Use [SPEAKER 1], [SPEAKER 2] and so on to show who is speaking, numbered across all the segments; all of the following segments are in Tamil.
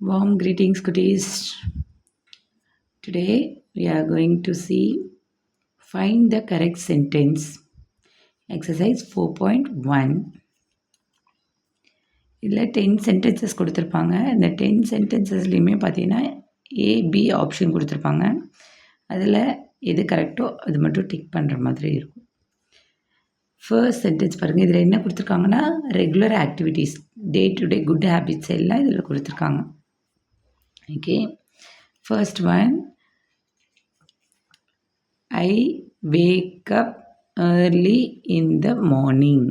[SPEAKER 1] Warm greetings, cuties. Today we are going to see find the correct sentence. Exercise 4.1. இதில் 10 சென்டென்சஸ் கொடுத்துருப்பாங்க. இந்த 10 சென்டென்சஸ்லையுமே பார்த்தீங்கன்னா ஏபி ஆப்ஷன் கொடுத்துருப்பாங்க. அதில் எது கரெக்டோ அது மட்டும் டிக் பண்ணுற மாதிரி இருக்கும். ஃபர்ஸ்ட் சென்டென்ஸ் பாருங்கள். இதில் என்ன கொடுத்துருக்காங்கன்னா regular activities, day to day good habits எல்லாம் இதில் கொடுத்துருக்காங்க. Okay, first one, I wake up early in the morning.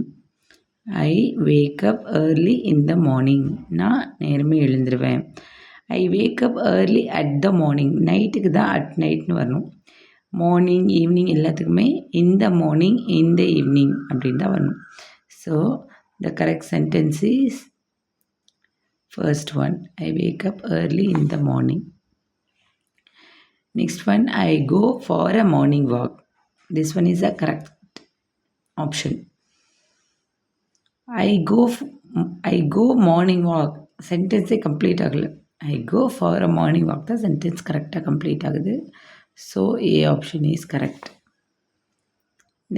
[SPEAKER 1] I wake up early in the morning. நான் நேரமே எழுந்துருவேன். I wake up early at the morning. நைட்டுக்கு தான் at நைட்னு வரணும். மார்னிங் ஈவினிங் எல்லாத்துக்குமே in the morning, in the evening அப்படின்னு தான் வரணும். So the correct sentence is first one. I wake up early in the morning. Next one, I go for a morning walk. This one is the correct option. I go morning walk. Sentence complete agala. I go for a morning walk. The sentence correct complete agudhu. So A option is correct.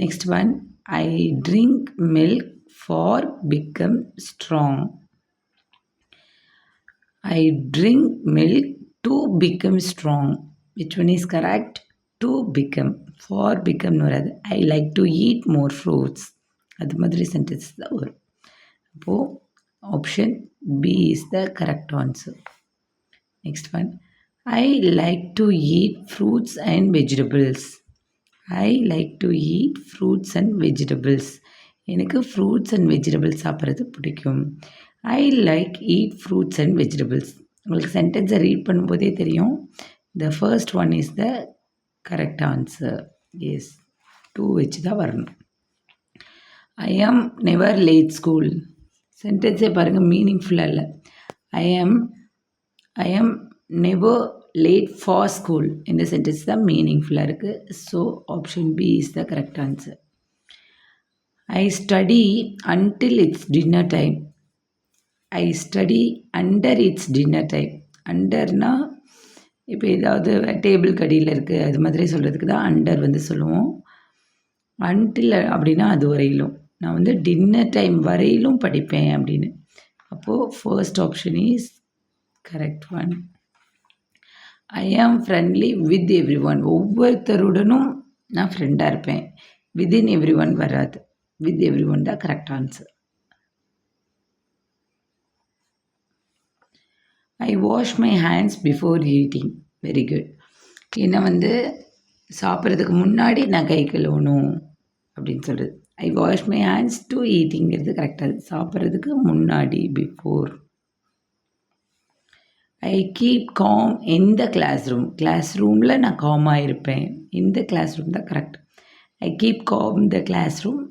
[SPEAKER 1] Next one, I drink milk for become strong. I drink milk to become strong. Which one is correct? To become. For become வராது. I like to eat more fruits. அது மாதிரி சென்டென்ஸ் தான் வரும். அப்போது option B is the correct answer. Next one, I like to eat fruits and vegetables. I like to eat fruits and vegetables. எனக்கு ஃப்ரூட்ஸ் அண்ட் வெஜிடபிள்ஸ் சாப்பிட்றது பிடிக்கும். I like eat fruits and vegetables. உங்களுக்கு சென்டென்ஸை ரீட் பண்ணும்போதே தெரியும். The first one is the correct answer. Yes, 2 வச்சு தான் வரணும். I am never late school. சென்டென்ஸே பாருங்கள், மீனிங்ஃபுல்லாக இல்லை. I am never late for school. இந்த சென்டென்ஸ் தான் மீனிங்ஃபுல்லாக இருக்குது. So option B is the correct answer. I study until it's dinner time. I study under its dinner time. அண்டர்னா இப்போ ஏதாவது டேபிள் கடியில் இருக்குது அது மாதிரி சொல்கிறதுக்கு தான் அண்டர் வந்து சொல்லுவோம். அன்டில் அப்படின்னா அது வரையிலும். நான் வந்து டின்னர் டைம் வரையிலும் படிப்பேன் அப்படின்னு. அப்போது first option is correct one. I am friendly with every one. ஒவ்வொருத்தருடனும் நான் ஃப்ரெண்டாக இருப்பேன். வித்தின் எவ்ரி ஒன் வராது. வித் எவ்ரி ஒன் தான் correct answer. I wash my hands before eating. Very good. ஏன்னா வந்து சாப்பிட்றதுக்கு முன்னாடி நான் கை கழுவணும் அப்படின்னு சொல்கிறது. I wash my hands to ஈட்டிங்கிறது கரெக்டாக. சாப்பிட்றதுக்கு முன்னாடி, before. I keep calm in the class room. கிளாஸ் ரூமில் நான் காமாக இருப்பேன். இந்த கிளாஸ் ரூம் தான் correct. I keep calm the class room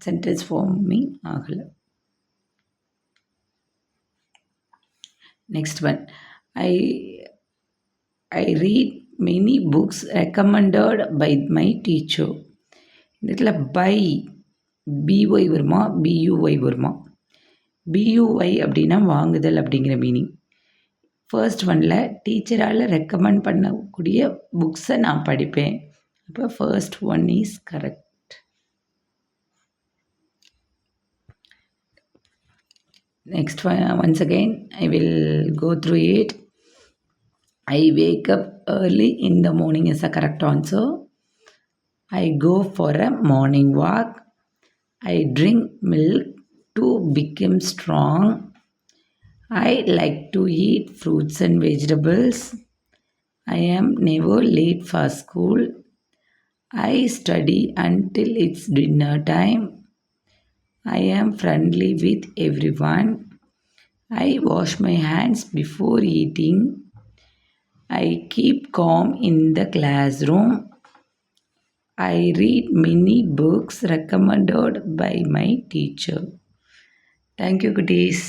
[SPEAKER 1] sentence forming ஆகலை. Next one, I read many books recommended by my teacher. இந்த இடத்துல பை பிஒய் வருமா, பியூஒய் வருமா? பியூஒய் அப்படின்னா வாங்குதல் அப்படிங்கிற மீனிங். ஃபர்ஸ்ட் ஒனில் டீச்சரால் ரெக்கமெண்ட் பண்ணக்கூடிய புக்ஸை நான் படிப்பேன். அப்போ first one is correct. Next one, once again, I will go through it. I wake up early in the morning is the correct answer. I go for a morning walk. I drink milk to become strong. I like to eat fruits and vegetables. I am never late for school. I study until it's dinner time. I am friendly with everyone. I wash my hands before eating. I keep calm in the classroom. I read many books recommended by my teacher. Thank you, cuties.